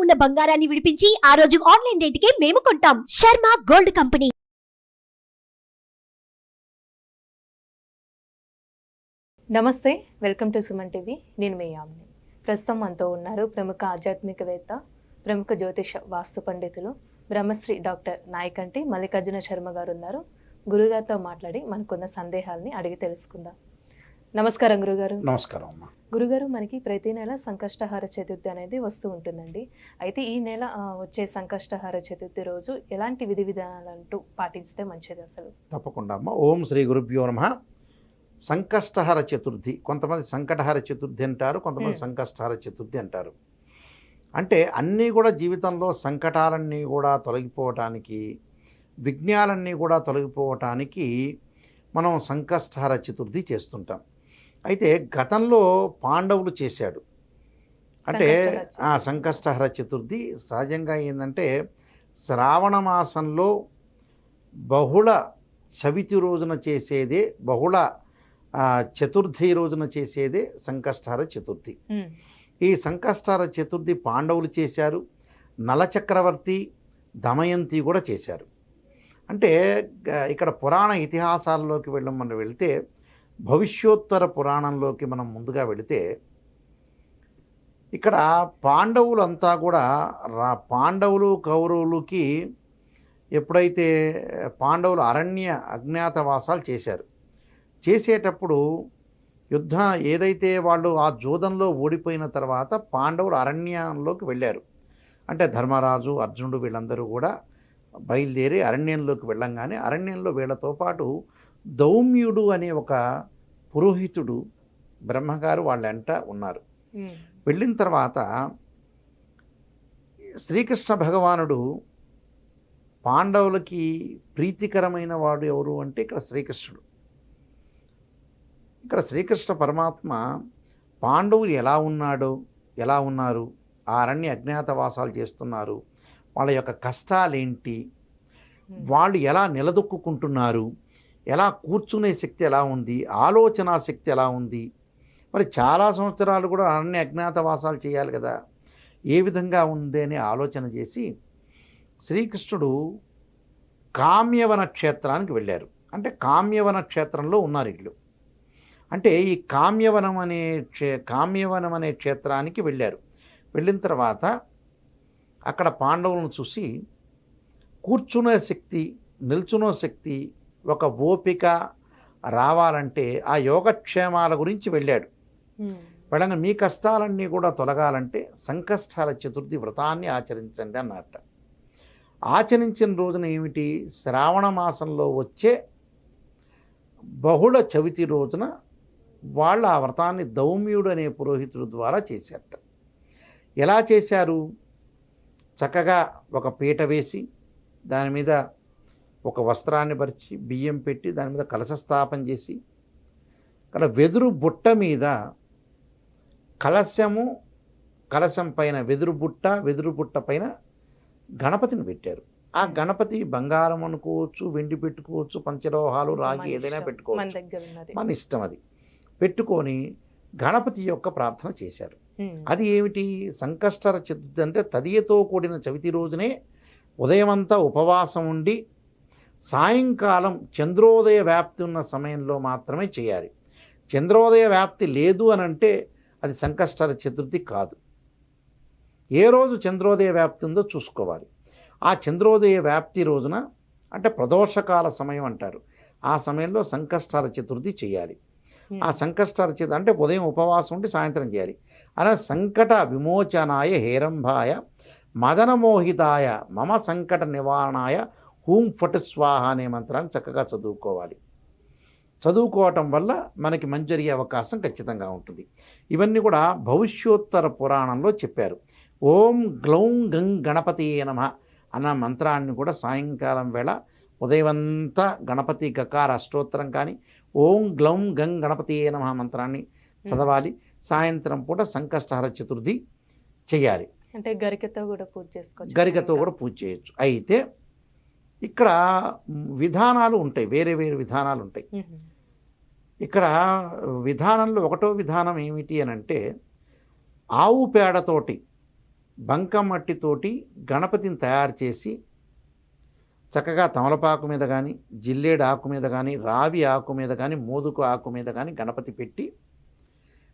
ఉన్న బంగారాన్ని విడిపించి ఆ రోజు ఆన్లైన్ రేటుకే మేము కొంటాం. Sharma gold company. నమస్తే, వెల్కమ్ టు సుమన్ టీవీ. నేను మీ యామిని. ప్రస్తుతం మనతో ఉన్నారు ప్రముఖ ఆధ్యాత్మికవేత్త, ప్రముఖ జ్యోతిష వాస్తు పండితులు బ్రహ్మశ్రీ డాక్టర్ నాయకంటి మల్లికార్జున శర్మ గారు ఉన్నారు. గురుగారితో మాట్లాడి మనకున్న సందేహాలని అడిగి తెలుసుకుందాం. నమస్కారం గురుగారు. నమస్కారం అమ్మా. గురుగారు, మనకి ప్రతి నెల సంకష్టహార చతుర్థి అనేది వస్తూ ఉంటుందండి. అయితే ఈ నెల వచ్చే సంకష్టహార చతుర్థి రోజు ఎలాంటి విధి విధానాలంటూ పాటిస్తే మంచిది అసలు? తప్పకుండా అమ్మ. ఓం శ్రీ గురుభ్యో నమః. సంకష్టహార చతుర్థి, కొంతమంది సంకటహార చతుర్థి అంటారు, కొంతమంది సంకష్టహార చతుర్థి అంటారు. అంటే అన్నీ కూడా జీవితంలో సంకటాలన్నీ కూడా తొలగిపోవటానికి, విఘ్నాలన్నీ కూడా తొలగిపోవటానికి మనం సంకష్టహార చతుర్థి చేస్తుంటాం. అయితే గతంలో పాండవులు చేశాడు. అంటే సంకష్టహార చతుర్థి సహజంగా ఏంటంటే శ్రావణ మాసంలో బహుళ చవితి రోజున చేసేదే, బహుళ చతుర్థి రోజున చేసేదే సంకష్టహార చతుర్థి. ఈ సంకష్టహార చతుర్థి పాండవులు చేశారు, నలచక్రవర్తి, దమయంతి కూడా చేశారు. అంటే ఇక్కడ పురాణ ఇతిహాసాల్లోకి మనం వెళితే, భవిష్యోత్తర పురాణంలోకి మనం ముందుగా వెళితే, ఇక్కడ పాండవులంతా కూడా పాండవులు కౌరవులకి ఎప్పుడైతే పాండవులు అజ్ఞాతవాసాలు చేశారు, చేసేటప్పుడు యుద్ధం ఏదైతే వాళ్ళు ఆ జూదంలో ఓడిపోయిన తర్వాత పాండవులు అరణ్యంలోకి వెళ్ళారు. అంటే ధర్మరాజు, అర్జునుడు వీళ్ళందరూ కూడా బయలుదేరి అరణ్యంలోకి వెళ్ళంగానే అరణ్యంలో వీళ్ళతో పాటు దౌమ్యుడు అనే ఒక పురోహితుడు, బ్రహ్మగారు వాళ్ళంట ఉన్నారు. వెళ్ళిన తర్వాత శ్రీకృష్ణ భగవానుడు పాండవులకి ప్రీతికరమైన వాడు ఎవరు అంటే ఇక్కడ శ్రీకృష్ణుడు. ఇక్కడ శ్రీకృష్ణ పరమాత్మ పాండవులు ఎలా ఉన్నారు, ఆ అరణ్య అజ్ఞాతవాసాలు చేస్తున్నారు, వాళ్ళ యొక్క కష్టాలేంటి, వాళ్ళు ఎలా నిలదొక్కుంటున్నారు, ఎలా కూర్చునే శక్తి ఎలా ఉంది, ఆలోచన శక్తి ఎలా ఉంది, మరి చాలా సంవత్సరాలు కూడా అరణ్య అజ్ఞాతవాసాలు చేయాలి కదా, ఏ విధంగా ఉంది అని ఆలోచన చేసి శ్రీకృష్ణుడు కామ్యవన క్షేత్రానికి వెళ్ళారు. అంటే కామ్యవన క్షేత్రంలో ఉన్నారు ఇల్లు. అంటే ఈ కామ్యవనం అనే క్షేత్రానికి వెళ్ళారు. వెళ్ళిన తర్వాత అక్కడ పాండవులను చూసి కూర్చునే శక్తి, నిల్చునే శక్తి, ఒక ఓపిక రావాలంటే ఆ యోగక్షేమాల గురించి వెళ్ళాడు. వెళ్ళగా మీ కష్టాలన్నీ కూడా తొలగాలంటే సంకష్టహార చతుర్థి వ్రతాన్ని ఆచరించండి అన్నట్ట. ఆచరించిన రోజున ఏమిటి, శ్రావణ మాసంలో వచ్చే బహుళ చవితి రోజున వాళ్ళు ఆ వ్రతాన్ని దౌమ్యుడు అనే పురోహితుడు ద్వారా చేశారట. ఎలా చేశారు, చక్కగా ఒక పీట వేసి దాని మీద ఒక వస్త్రాన్ని పరిచి బియ్యం పెట్టి దాని మీద కలశ స్థాపన చేసి, అక్కడ వెదురు బుట్ట మీద కలశం పైన వెదురు బుట్ట పైన గణపతిని పెట్టారు. ఆ గణపతి బంగారం అనుకోవచ్చు, వెండి పెట్టుకోవచ్చు, పంచలోహాలు, రాగి ఏదైనా పెట్టుకోవచ్చు, మన ఇష్టం. అది పెట్టుకొని గణపతి యొక్క ప్రార్థన చేశారు. అది ఏమిటి, సంకష్టహార చతుర్థి అంటే తదియతో కూడిన చవితి రోజునే ఉదయమంతా ఉపవాసం ఉండి సాయంకాలం చంద్రోదయ వ్యాప్తి ఉన్న సమయంలో మాత్రమే చేయాలి. చంద్రోదయ వ్యాప్తి లేదు అని అంటే అది సంకష్టహార చతుర్థి కాదు. ఏ రోజు చంద్రోదయ వ్యాప్తి ఉందో చూసుకోవాలి. ఆ చంద్రోదయ వ్యాప్తి రోజున అంటే ప్రదోషకాల సమయం అంటారు, ఆ సమయంలో సంకష్టహార చతుర్థి చేయాలి. ఆ సంకష్టహార చతుర్థి అంటే ఉదయం ఉపవాసం ఉండి సాయంత్రం చేయాలి. అలా సంకట విమోచనాయ హేరంభాయ మదనమోహితాయ మమ సంకట నివారణాయ హూం ఫట్ స్వాహ అనే మంత్రాన్ని చక్కగా చదువుకోవాలి. చదువుకోవటం వల్ల మనకి మంచి జరిగే అవకాశం ఖచ్చితంగా ఉంటుంది. ఇవన్నీ కూడా భవిష్యోత్తర పురాణంలో చెప్పారు. ఓం గ్లౌం గం గణపతియే నమః అన్న మంత్రాన్ని కూడా సాయంకాలం వేళ ఉదయమంతా గణపతి గకార అష్టోత్తరం కానీ ఓం గ్లౌం గం గణపతియే నమః మంత్రాన్ని చదవాలి. సాయంత్రం పూట సంకష్టహార చతుర్థి చేయాలి. అంటే గరికతో కూడా పూజ చేయొచ్చు. అయితే ఇక్కడ విధానాలు ఉంటాయి, వేరే విధానాలు ఉంటాయి. ఇక్కడ విధానంలో ఒకటో విధానం ఏమిటి అని అంటే, ఆవు పేడతోటి బంకమట్టితోటి గణపతిని తయారు చేసి చక్కగా తమలపాకు మీద కానీ, జిల్లేడు ఆకు మీద కానీ, రావి ఆకు మీద కానీ, మోదుకు ఆకు మీద కానీ గణపతి పెట్టి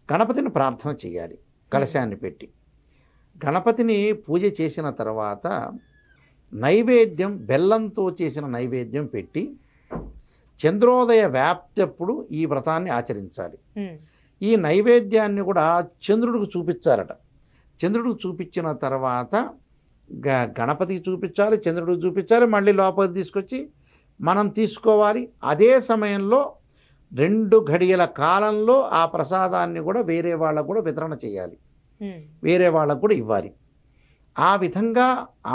గణపతిని ప్రార్థన చేయాలి. కలశాన్ని పెట్టి గణపతిని పూజ చేసిన తర్వాత నైవేద్యం, బెల్లంతో చేసిన నైవేద్యం పెట్టి చంద్రోదయ వ్యాప్తప్పుడు ఈ వ్రతాన్ని ఆచరించాలి. ఈ నైవేద్యాన్ని కూడా చంద్రుడికి చూపించాలట. చంద్రుడికి చూపించిన తర్వాత గణపతికి చూపించాలి, చంద్రుడికి చూపించాలి, మళ్ళీ లోపలికి తీసుకొచ్చి మనం తీసుకోవాలి. అదే సమయంలో 2 గడియల కాలంలో ఆ ప్రసాదాన్ని కూడా వేరే వాళ్ళకు కూడా వితరణ చేయాలి, వేరే వాళ్ళకు కూడా ఇవ్వాలి. ఆ విధంగా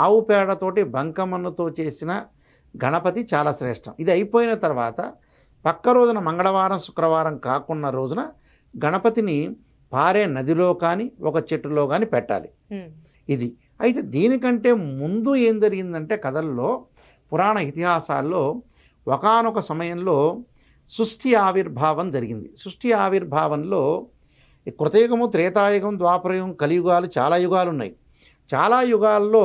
ఆవు పేడతోటి బంకమన్నుతో చేసిన గణపతి చాలా శ్రేష్టం. ఇది అయిపోయిన తర్వాత పక్క రోజున మంగళవారం, శుక్రవారం కాకున్న రోజున గణపతిని పారే నదిలో కానీ ఒక చెట్టులో కానీ పెట్టాలి. ఇది అయితే దీనికంటే ముందు ఏం జరిగిందంటే కథల్లో, పురాణ ఇతిహాసాల్లో ఒకానొక సమయంలో సృష్టి ఆవిర్భావం జరిగింది. సృష్టి ఆవిర్భావంలో కృతయుగము, త్రేతాయుగం, ద్వాపరయుగం, కలియుగాలు, చాలా యుగాలు ఉన్నాయి. చాలా యుగాల్లో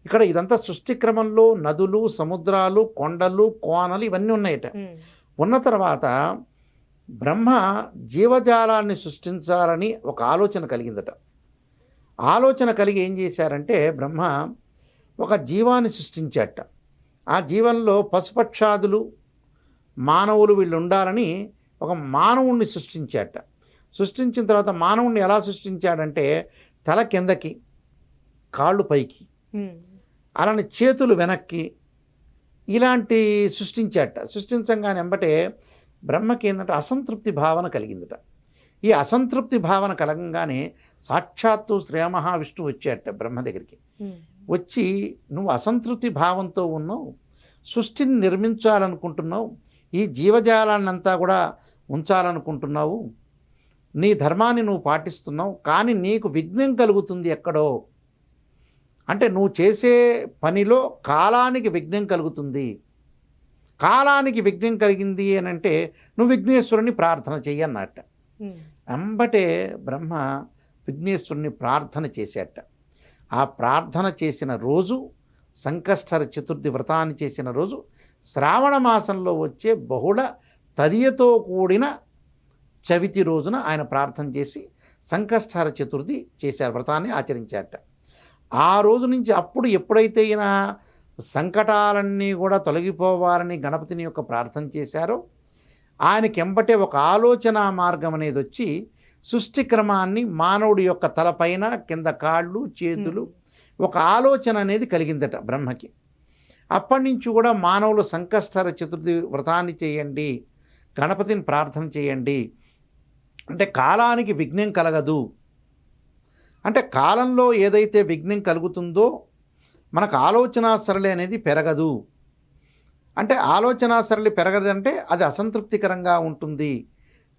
ఇక్కడ ఇదంతా సృష్టి క్రమంలో నదులు, సముద్రాలు, కొండలు, కోనలు ఇవన్నీ ఉన్నాయట. ఉన్న తర్వాత బ్రహ్మ జీవజాలాన్ని సృష్టించాలని ఒక ఆలోచన కలిగిందట. ఆలోచన కలిగి ఏం చేశారంటే బ్రహ్మ ఒక జీవాన్ని సృష్టించాట. ఆ జీవంలో పశుపక్షాదులు, మానవులు వీళ్ళు ఉండాలని ఒక మానవుణ్ణి సృష్టించాట. సృష్టించిన తర్వాత మానవుణ్ణి ఎలా సృష్టించాడంటే తల కిందకి, కాళ్ళు పైకి, అలానే చేతులు వెనక్కి, ఇలాంటి సృష్టించాట. సృష్టించగానే వెంబటే బ్రహ్మకి ఏంటంటే అసంతృప్తి భావన కలిగిందట. ఈ అసంతృప్తి భావన కలగంగానే సాక్షాత్తు శ్రీ మహావిష్ణువు వచ్చాట బ్రహ్మ దగ్గరికి. వచ్చి నువ్వు అసంతృప్తి భావంతో ఉన్నావు, సృష్టిని నిర్మించాలనుకుంటున్నావు, ఈ జీవజాలాన్నంతా కూడా ఉంచాలనుకుంటున్నావు, నీ ధర్మాన్ని నువ్వు పాటిస్తున్నావు, కానీ నీకు విఘ్నం కలుగుతుంది ఎక్కడో. అంటే నువ్వు చేసే పనిలో కాలానికి విఘ్నం కలుగుతుంది. కాలానికి విఘ్నం కలిగింది అని అంటే నువ్వు విఘ్నేశ్వరుని ప్రార్థన చెయ్యి అన్నట్ట. అంబటే బ్రహ్మ విఘ్నేశ్వరుని ప్రార్థన చేసేట. ఆ ప్రార్థన చేసిన రోజు, సంకష్టహర చతుర్థి వ్రతాన్ని చేసిన రోజు, శ్రావణ మాసంలో వచ్చే బహుళ తదియతో కూడిన చవితి రోజున ఆయన ప్రార్థన చేసి సంకష్టహర చతుర్థి చేశారు, వ్రతాన్ని ఆచరించారట. ఆ రోజు నుంచి అప్పుడు ఎప్పుడైతే ఈయన సంకటాలన్నీ కూడా తొలగిపోవాలని గణపతిని యొక్క ప్రార్థన చేశారో ఆయనకి ఎంబటే ఒక ఆలోచన మార్గం అనేది వచ్చి సృష్టి క్రమాన్ని మానవుడి యొక్క తలపైన, కింద కాళ్ళు, చేతులు, ఒక ఆలోచన అనేది కలిగిందట బ్రహ్మకి. అప్పటి నుంచి కూడా మానవులు సంకష్టహర చతుర్థి వ్రతాన్ని చేయండి, గణపతిని ప్రార్థన చేయండి, అంటే కాలానికి విఘ్నం కలగదు. అంటే కాలంలో ఏదైతే విఘ్నం కలుగుతుందో మనకు ఆలోచన సరళి అనేది పెరగదు. అంటే ఆలోచన సరళి పెరగదంటే అది అసంతృప్తికరంగా ఉంటుంది.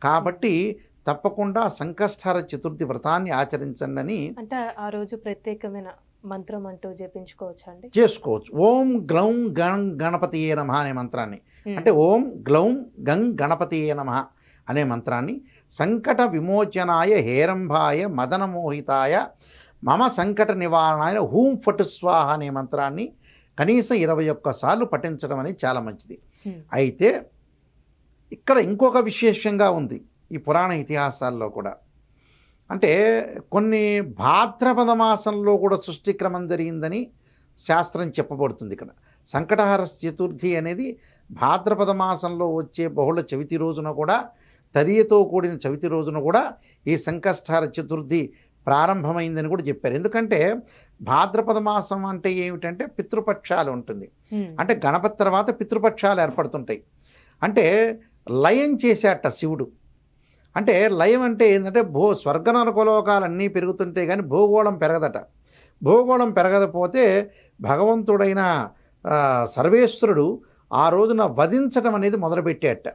కాబట్టి తప్పకుండా సంకష్టహర చతుర్థి వ్రతాన్ని ఆచరించండి అని. అంటే ఆ రోజు ప్రత్యేకమైన మంత్రం అంటూ జపించుకోవచ్చు అండి? చేసుకోవచ్చు. ఓం గ్లౌం గం గణపతియే నమః అనే మంత్రాన్ని, అంటే ఓం గ్లౌం గం గణపతియే నమః అనే మంత్రాన్ని సంకట విమోచనాయ హేరంభాయ మదనమోహితాయ మమ సంకట నివారణాయ హూం ఫటు స్వాహ అనే మంత్రాన్ని కనీసం 21 సార్లు పఠించడం అనేది చాలా మంచిది. అయితే ఇక్కడ ఇంకొక విశేషంగా ఉంది ఈ పురాణ ఇతిహాసాల్లో కూడా. అంటే కొన్ని భాద్రపద మాసంలో కూడా సృష్టి క్రమం జరిగిందని శాస్త్రం చెప్పబడుతుంది. ఇక్కడ సంకటహర చతుర్థి అనేది భాద్రపద మాసంలో వచ్చే బహుళ చవితి రోజున కూడా, తదియతో కూడిన చవితి రోజున కూడా ఈ సంకష్టహర చతుర్థి ప్రారంభమైందని కూడా చెప్పారు. ఎందుకంటే భాద్రపద మాసం అంటే ఏమిటంటే పితృపక్షాలు ఉంటుంది. అంటే గణపతి తర్వాత పితృపక్షాలు ఏర్పడుతుంటాయి. అంటే లయం చేసేట శివుడు. అంటే లయం అంటే ఏంటంటే స్వర్గ నరకలోకాలన్నీ పెరుగుతుంటే కానీ భూగోళం పెరగదట. భూగోళం పెరగకపోతే భగవంతుడైన సర్వేశ్వరుడు ఆ రోజున వధించడం అనేది మొదలుపెట్టేట.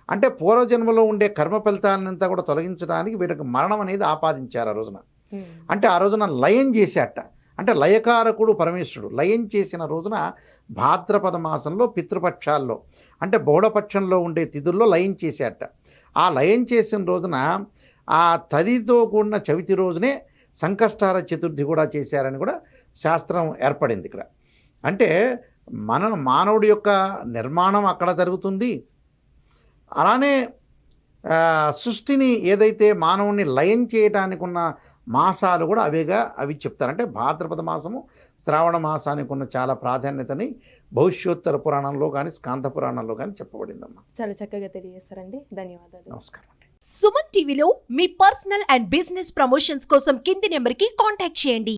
అంటే పూర్వజన్మలో ఉండే కర్మ ఫలితాలంతా కూడా తొలగించడానికి వీటికి మరణం అనేది ఆపాదించారు ఆ రోజున. అంటే ఆ రోజున లయం చేసేట. అంటే లయకారకుడు పరమేశ్వరుడు. లయం చేసిన రోజున భాద్రపద మాసంలో పితృపక్షాల్లో, అంటే బహుళపక్షంలో ఉండే తిథుల్లో లయం చేసేట. ఆ లయం చేసిన రోజున ఆ తదితో కూడిన చవితి రోజునే సంకష్టార చతుర్థి కూడా చేశారని కూడా శాస్త్రం ఏర్పడింది ఇక్కడ. అంటే మానవుడి యొక్క నిర్మాణం అక్కడ జరుగుతుంది. అలానే సృష్టిని ఏదైతే మానవుని లయం చేయడానికి ఉన్న మాసాలు కూడా అవి చెప్తారు. అంటే భాద్రపద మాసము, శ్రావణ మాసానికి ఉన్న చాలా ప్రాధాన్యతని భవిష్యోత్తర పురాణంలో కానీ స్కాంద పురాణంలో కానీ చెప్పబడిందమ్మా. చాలా చక్కగా తెలియజేస్తారండి. ధన్యవాదాలు. నమస్కారం అండి. సుమన్ టీవీలో మీ పర్సనల్ అండ్ బిజినెస్ ప్రమోషన్స్ కోసం కింది నెంబర్కి కాంటాక్ట్ చేయండి.